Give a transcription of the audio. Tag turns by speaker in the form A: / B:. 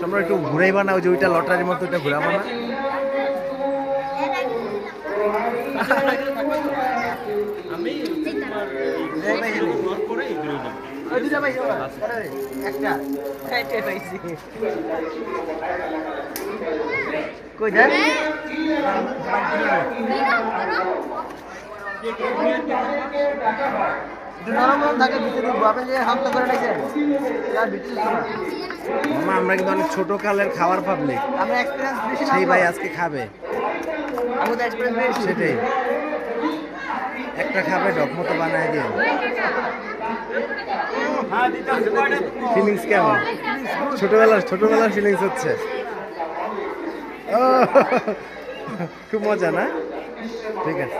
A: তোমরা একটু ঘুরাইবা না, ওই যে ওইটা লটারির মতো ওইটা ঘুরাবো না। কই যায় আমরা কিন্তু অনেক ছোট কালের খাবার পাবলিক, সেই ভাই আজকে খাবে, সেটাই একটা খাবে ডক মতো বানায় দিয়ে। ফিলিংস কেমন? ছোটবেলার ফিলিংস হচ্ছে। খুব মজা না? ঠিক আছে।